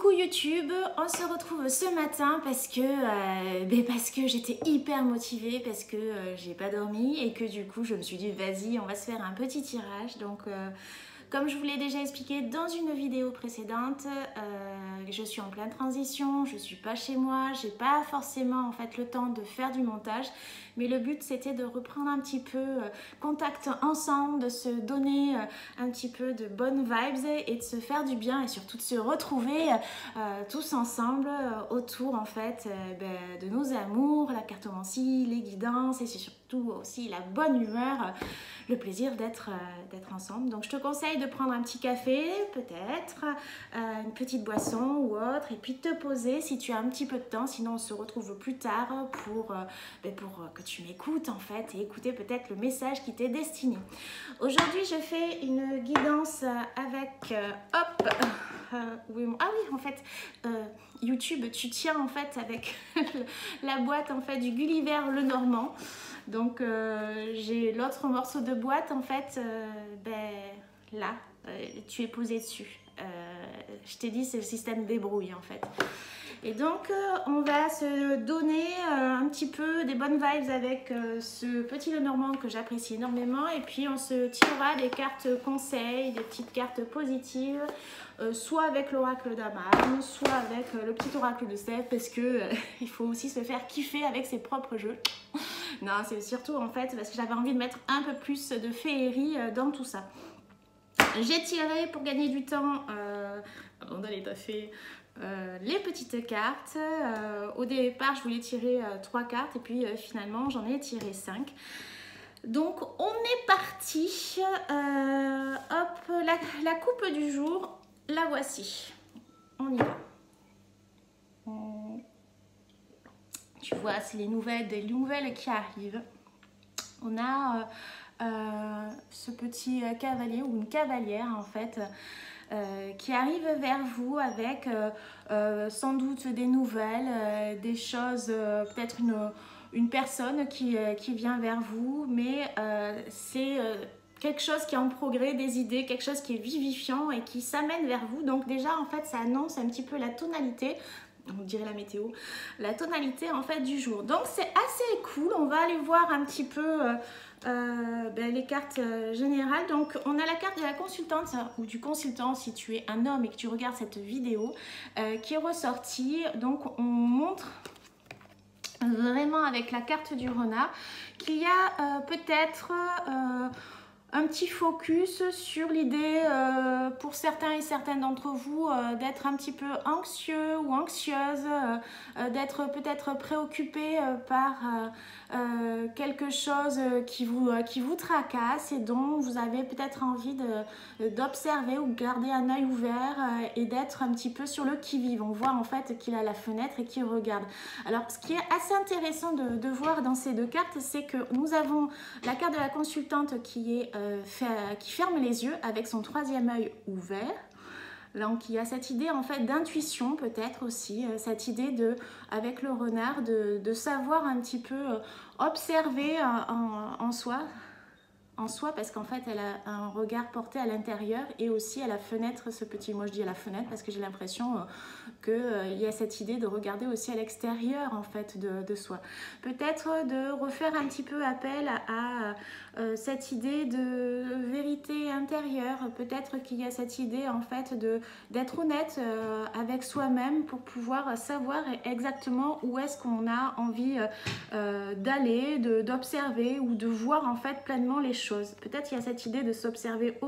Coucou YouTube, on se retrouve ce matin parce que j'étais hyper motivée, parce que j'ai pas dormi et que du coup je me suis dit vas-y on va se faire un petit tirage. Donc comme je vous l'ai déjà expliqué dans une vidéo précédente, je suis en pleine transition, je suis pas chez moi, j'ai pas forcément en fait le temps de faire du montage, mais le but c'était de reprendre un petit peu contact ensemble, de se donner un petit peu de bonnes vibes et de se faire du bien et surtout de se retrouver tous ensemble autour en fait de nos amours, la cartomancie, les guidances et c'est surtout aussi la bonne humeur, le plaisir d'être ensemble. Donc je te conseille de prendre un petit café peut-être, une petite boisson ou autre et puis de te poser si tu as un petit peu de temps, sinon on se retrouve plus tard pour que tu m'écoutes en fait et écouter peut-être le message qui t'est destiné. Aujourd'hui je fais une guidance avec oui en fait YouTube tu tiens en fait avec la boîte en fait du Gulliver le Normand. Donc j'ai l'autre morceau de boîte en fait là tu es posé dessus. Je t'ai dit c'est le système débrouille en fait. Et donc on va se donner un petit peu des bonnes vibes avec ce petit Lenormand que j'apprécie énormément et puis on se tirera des cartes conseils, des petites cartes positives, soit avec l'oracle d'Aman, soit avec le petit oracle de Steph parce que il faut aussi se faire kiffer avec ses propres jeux. Non, c'est surtout en fait parce que j'avais envie de mettre un peu plus de féerie dans tout ça. J'ai tiré pour gagner du temps avant d'aller taffer les petites cartes. Au départ, je voulais tirer 3 cartes et puis finalement, j'en ai tiré 5. Donc, on est parti. Hop, la coupe du jour, la voici. On y va. Tu vois, c'est des nouvelles qui arrivent. On a ce petit cavalier ou une cavalière en fait qui arrive vers vous avec sans doute des nouvelles, des choses, peut-être une personne qui vient vers vous, mais c'est quelque chose qui est en progrès, des idées, quelque chose qui est vivifiant et qui s'amène vers vous. Donc déjà en fait ça annonce un petit peu la tonalité, on dirait la météo, la tonalité en fait du jour. Donc c'est assez cool, on va aller voir un petit peu les cartes générales. Donc on a la carte de la consultante ou du consultant si tu es un homme et que tu regardes cette vidéo qui est ressortie. Donc on montre vraiment avec la carte du renard qu'il y a peut-être un petit focus sur l'idée pour certains et certaines d'entre vous d'être un petit peu anxieux ou anxieuse, d'être peut-être préoccupé par quelque chose qui vous tracasse et dont vous avez peut-être envie d'observer ou de garder un œil ouvert et d'être un petit peu sur le qui-vive. On voit en fait qu'il a la fenêtre et qu'il regarde. Alors ce qui est assez intéressant de voir dans ces deux cartes, c'est que nous avons la carte de la consultante qui ferme les yeux avec son troisième œil ouvert. Donc il y a cette idée en fait d'intuition peut-être aussi, cette idée avec le renard de savoir un petit peu observer en soi parce qu'en fait elle a un regard porté à l'intérieur et aussi à la fenêtre, ce petit, moi je dis à la fenêtre parce que j'ai l'impression qu'il y a cette idée de regarder aussi à l'extérieur en fait de soi. Peut-être de refaire un petit peu appel à cette idée de vérité intérieure, peut-être qu'il y a cette idée en fait d'être honnête avec soi-même pour pouvoir savoir exactement où est-ce qu'on a envie d'aller, d'observer ou de voir en fait pleinement les choses. Peut-être il y a cette idée de s'observer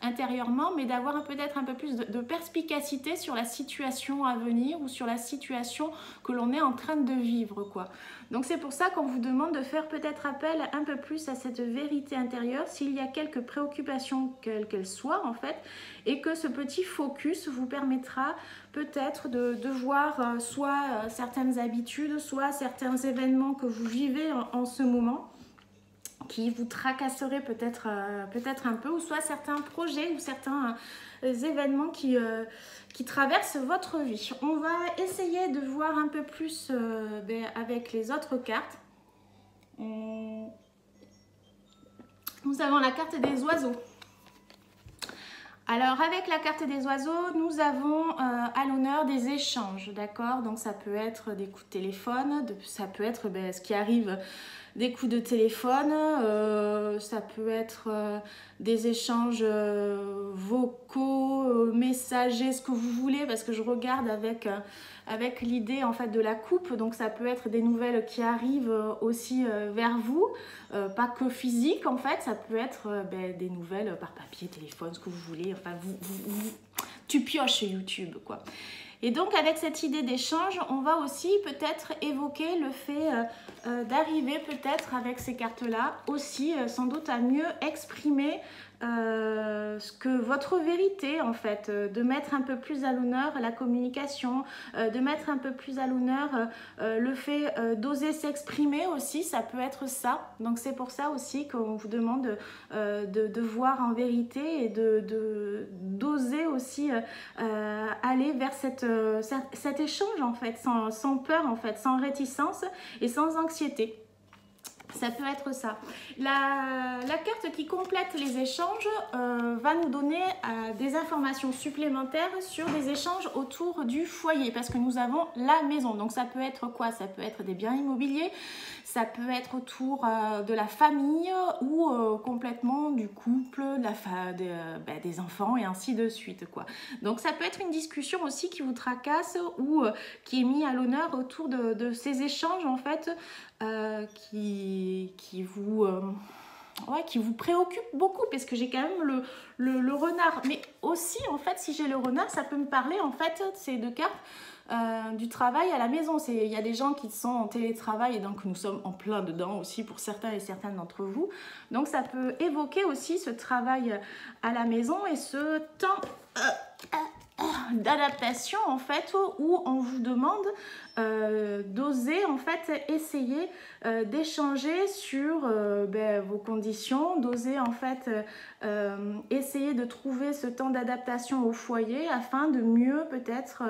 intérieurement, mais d'avoir peut-être un peu plus de perspicacité sur la situation à venir ou sur la situation que l'on est en train de vivre, quoi. Donc c'est pour ça qu'on vous demande de faire peut-être appel un peu plus à cette vérité intérieure s'il y a quelques préoccupations, quelles qu'elles soient en fait, et que ce petit focus vous permettra peut-être de voir soit certaines habitudes, soit certains événements que vous vivez en ce moment qui vous tracasseraient peut-être un peu, ou soit certains projets ou certains événements qui traversent votre vie. On va essayer de voir un peu plus avec les autres cartes. Nous avons la carte des oiseaux. Alors avec la carte des oiseaux, nous avons à l'honneur des échanges, d'accord? Donc ça peut être des coups de téléphone, ça peut être ce qui arrive, des coups de téléphone, ça peut être des échanges vocaux, messagers, ce que vous voulez, parce que je regarde avec l'idée en fait de la coupe, donc ça peut être des nouvelles qui arrivent aussi vers vous, pas que physique en fait, ça peut être des nouvelles par papier, téléphone, ce que vous voulez, enfin tu pioches sur YouTube quoi. Et donc avec cette idée d'échange, on va aussi peut-être évoquer le fait d'arriver peut-être avec ces cartes-là aussi sans doute à mieux exprimer ce que votre vérité en fait, de mettre un peu plus à l'honneur la communication, de mettre un peu plus à l'honneur le fait d'oser s'exprimer aussi, ça peut être ça. Donc c'est pour ça aussi qu'on vous demande de voir en vérité et d'oser aussi aller vers cet échange en fait, sans peur en fait, sans réticence et sans anxiété. Ça peut être ça. La carte qui complète les échanges va nous donner des informations supplémentaires sur des échanges autour du foyer parce que nous avons la maison. Donc ça peut être quoi? Ça peut être des biens immobiliers, ça peut être autour de la famille ou complètement du couple, des enfants et ainsi de suite, quoi. Donc ça peut être une discussion aussi qui vous tracasse ou qui est mise à l'honneur autour de ces échanges en fait qui vous préoccupe beaucoup parce que j'ai quand même le renard. Mais aussi, en fait, si j'ai le renard, ça peut me parler, en fait, ces deux cartes, du travail à la maison. Il y a des gens qui sont en télétravail et donc nous sommes en plein dedans aussi pour certains et certaines d'entre vous. Donc, ça peut évoquer aussi ce travail à la maison et ce temps d'adaptation, en fait, où on vous demande d'oser en fait essayer d'échanger sur vos conditions, d'oser en fait essayer de trouver ce temps d'adaptation au foyer afin de mieux peut-être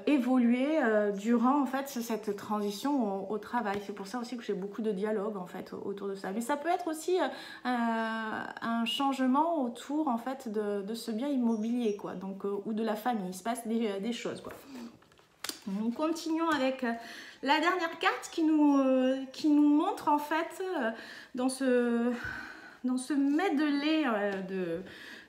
évoluer durant en fait cette transition au travail. C'est pour ça aussi que j'ai beaucoup de dialogue en fait autour de ça. Mais ça peut être aussi un changement autour en fait de ce bien immobilier quoi, donc ou de la famille. Il se passe des choses quoi. Nous continuons avec la dernière carte qui nous montre en fait dans ce medley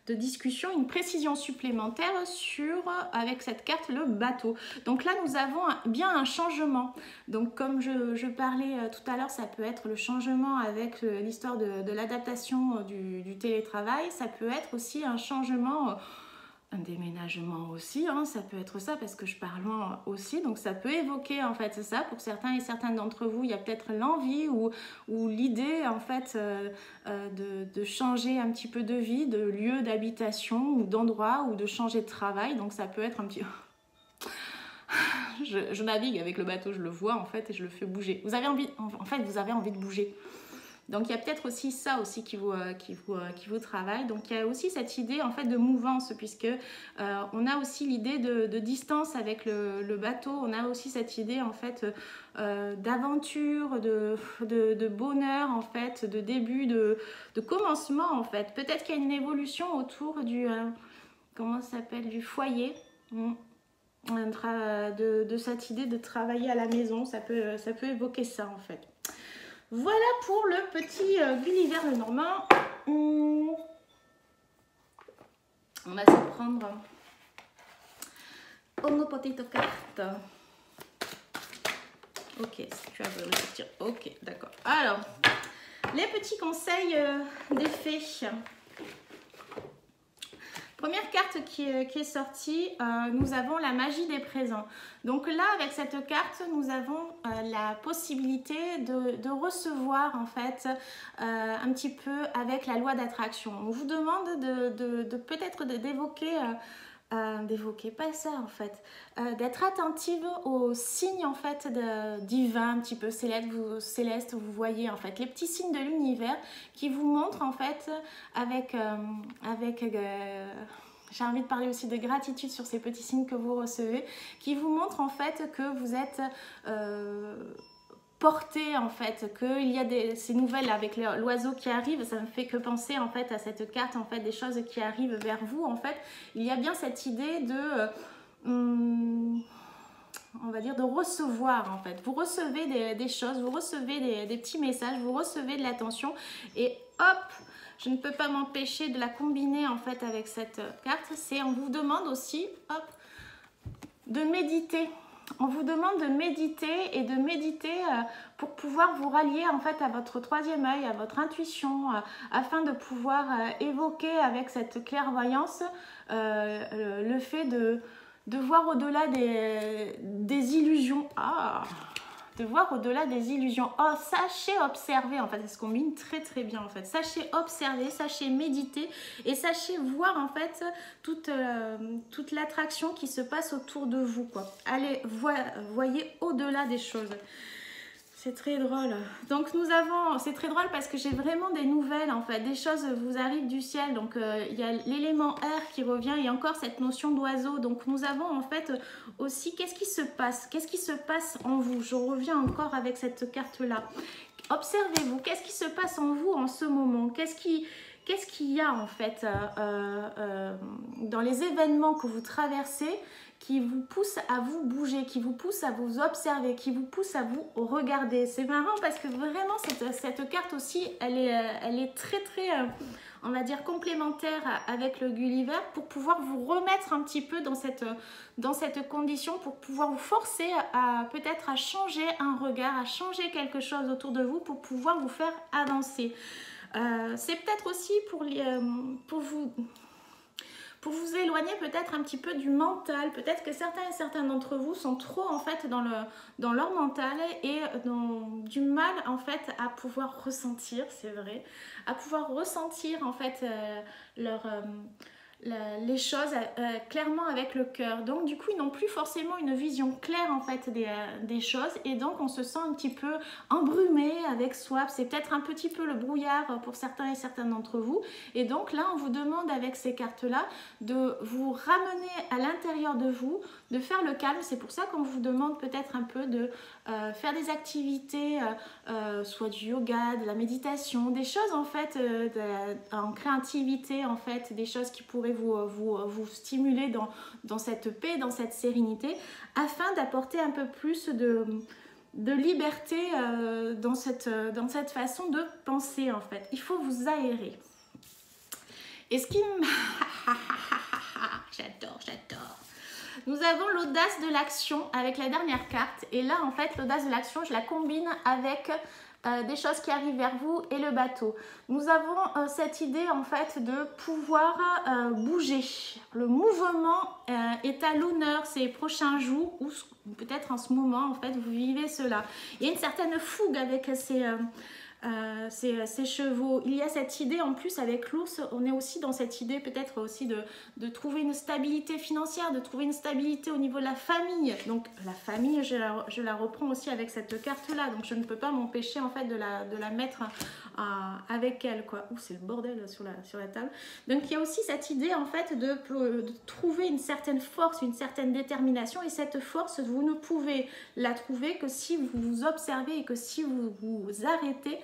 de discussion une précision supplémentaire sur, avec cette carte, le bateau. Donc là, nous avons bien un changement. Donc comme je parlais tout à l'heure, ça peut être le changement avec l'histoire de l'adaptation du télétravail. Ça peut être aussi un changement... un déménagement aussi, hein, ça peut être ça parce que je parle loin aussi, donc ça peut évoquer en fait ça pour certains et certaines d'entre vous. Il y a peut-être l'envie ou l'idée en fait de changer un petit peu de vie, de lieu d'habitation ou d'endroit ou de changer de travail, donc ça peut être un petit... je navigue avec le bateau, je le vois en fait et je le fais bouger. Vous avez envie, en fait vous avez envie de bouger. Donc il y a peut-être aussi ça aussi qui vous travaille. Donc il y a aussi cette idée en fait de mouvance puisque on a aussi l'idée de distance avec le bateau. On a aussi cette idée en fait d'aventure, de bonheur en fait, de début, de commencement en fait. Peut-être qu'il y a une évolution autour du comment ça s'appelle, du foyer. De cette idée de travailler à la maison. Ça peut évoquer ça en fait. Voilà pour le petit Gulliver Lenormand. On va se prendre une petite carte. Ok, si tu veux le sortir. Ok, d'accord. Alors, les petits conseils des fées. Première carte qui est sortie, nous avons la magie des présents. Donc là, avec cette carte, nous avons la possibilité de recevoir en fait un petit peu avec la loi d'attraction. On vous demande de peut-être d'évoquer, d'évoquer pas ça en fait, d'être attentive aux signes en fait divins, un petit peu céleste, vous voyez en fait les petits signes de l'univers qui vous montrent en fait avec j'ai envie de parler aussi de gratitude sur ces petits signes que vous recevez, qui vous montrent en fait que vous êtes porter en fait, qu'il y a ces nouvelles avec l'oiseau qui arrive, ça me fait que penser en fait à cette carte en fait, des choses qui arrivent vers vous en fait. Il y a bien cette idée de on va dire de recevoir en fait. Vous recevez des choses, vous recevez des petits messages, vous recevez de l'attention et hop, je ne peux pas m'empêcher de la combiner en fait avec cette carte. C'est on vous demande aussi hop, de méditer. On vous demande de méditer et de méditer pour pouvoir vous rallier en fait à votre troisième œil, à votre intuition, afin de pouvoir évoquer avec cette clairvoyance le fait de voir au-delà des illusions. De voir au-delà des illusions. Oh, sachez observer, en fait, ça se combine très très bien en fait. Sachez observer, sachez méditer et sachez voir en fait toute l'attraction qui se passe autour de vous, quoi. Allez, voyez au-delà des choses. C'est très drôle. Donc nous avons, c'est très drôle parce que j'ai vraiment des nouvelles en fait, des choses vous arrivent du ciel. Donc il y a l'élément air qui revient et encore cette notion d'oiseau. Donc nous avons en fait aussi qu'est-ce qui se passe? Qu'est-ce qui se passe en vous? Je reviens encore avec cette carte-là. Observez-vous, qu'est-ce qui se passe en vous en ce moment? Qu'est-ce qu'il y a en fait dans les événements que vous traversez qui vous pousse à vous bouger, qui vous pousse à vous observer, qui vous pousse à vous regarder. C'est marrant parce que vraiment cette carte aussi, elle est très très, on va dire, complémentaire avec le Gulliver pour pouvoir vous remettre un petit peu dans cette condition, pour pouvoir vous forcer à peut-être à changer un regard, à changer quelque chose autour de vous pour pouvoir vous faire avancer. C'est peut-être aussi pour vous éloigner peut-être un petit peu du mental. Peut-être que certains d'entre vous sont trop en fait dans leur mental et ont du mal en fait à pouvoir ressentir, c'est vrai, à pouvoir ressentir en fait les choses clairement avec le cœur. Donc du coup ils n'ont plus forcément une vision claire en fait des choses et donc on se sent un petit peu embrumé avec soi. C'est peut-être un petit peu le brouillard pour certains et certaines d'entre vous et donc là on vous demande avec ces cartes là de vous ramener à l'intérieur de vous, de faire le calme. C'est pour ça qu'on vous demande peut-être un peu de faire des activités soit du yoga, de la méditation, des choses en fait en créativité en fait, des choses qui pourraient vous stimuler dans cette paix, dans cette sérénité, afin d'apporter un peu plus de liberté dans cette façon de penser en fait. Il faut vous aérer. Et ce qui me... J'adore. Nous avons l'audace de l'action avec la dernière carte. Et là, en fait, l'audace de l'action, je la combine avec des choses qui arrivent vers vous et le bateau. Nous avons cette idée, en fait, de pouvoir bouger. Le mouvement est à l'honneur ces prochains jours ou peut-être en ce moment, en fait, vous vivez cela. Il y a une certaine fougue avec ces chevaux. Il y a cette idée en plus avec l'ours, on est aussi dans cette idée peut-être aussi de trouver une stabilité financière, de trouver une stabilité au niveau de la famille. Donc la famille, je la reprends aussi avec cette carte là, donc je ne peux pas m'empêcher en fait de la mettre avec elle, quoi. Ouh, c'est le bordel sur la table. Donc il y a aussi cette idée en fait de trouver une certaine force, une certaine détermination, et cette force vous ne pouvez la trouver que si vous vous observez et que si vous vous arrêtez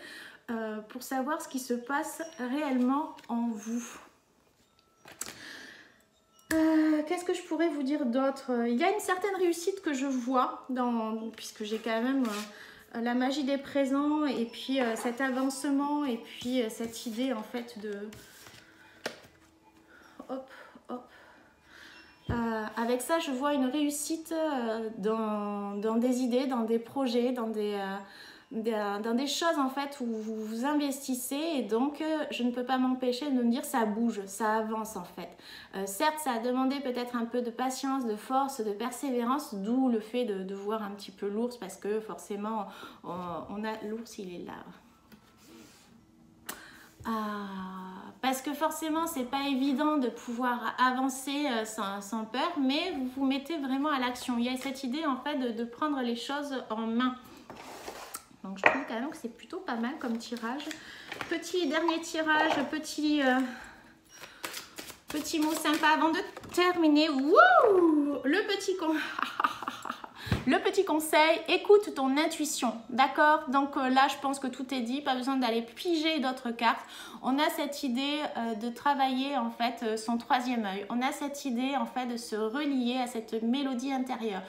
pour savoir ce qui se passe réellement en vous. Qu'est-ce que je pourrais vous dire d'autre? Il y a une certaine réussite que je vois, puisque j'ai quand même la magie des présents, et puis cet avancement, et puis cette idée en fait de... Hop. Avec ça, je vois une réussite dans des idées, dans des projets, dans des choses en fait où vous vous investissez, et donc je ne peux pas m'empêcher de me dire ça bouge, ça avance en fait. Certes, ça a demandé peut-être un peu de patience, de force, de persévérance, d'où le fait de voir un petit peu l'ours, parce que forcément on a l'ours, il est là. Parce que forcément c'est pas évident de pouvoir avancer sans peur, mais vous vous mettez vraiment à l'action. Il y a cette idée en fait de prendre les choses en main. Donc je trouve quand même que c'est plutôt pas mal comme tirage. Dernier tirage, petit mot sympa avant de terminer. Wouh, le petit con. Le petit conseil, écoute ton intuition, d'accord? Donc là, je pense que tout est dit, pas besoin d'aller piger d'autres cartes. On a cette idée de travailler en fait son troisième œil. On a cette idée en fait de se relier à cette mélodie intérieure.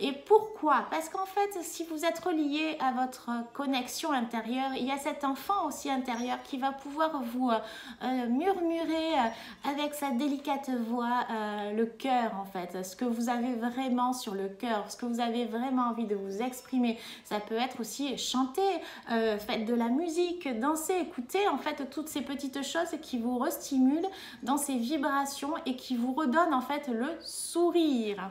Et pourquoi? Parce qu'en fait, si vous êtes relié à votre connexion intérieure, il y a cet enfant aussi intérieur qui va pouvoir vous murmurer avec sa délicate voix le cœur en fait, ce que vous avez vraiment sur le cœur, ce que vous avez vraiment envie de vous exprimer. Ça peut être aussi chanter, faites de la musique, danser, écouter en fait toutes ces petites choses qui vous restimulent dans ces vibrations et qui vous redonnent en fait le sourire.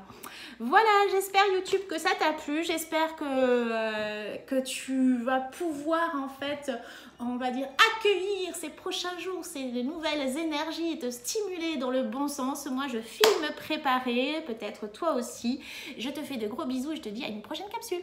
Voilà, j'espère YouTube que ça t'a plu, j'espère que tu vas pouvoir en fait, on va dire, accueillir ces prochains jours, ces nouvelles énergies et te stimuler dans le bon sens. Moi, je file me préparer, peut-être toi aussi. Je te fais de gros bisous et je te dis à une prochaine capsule.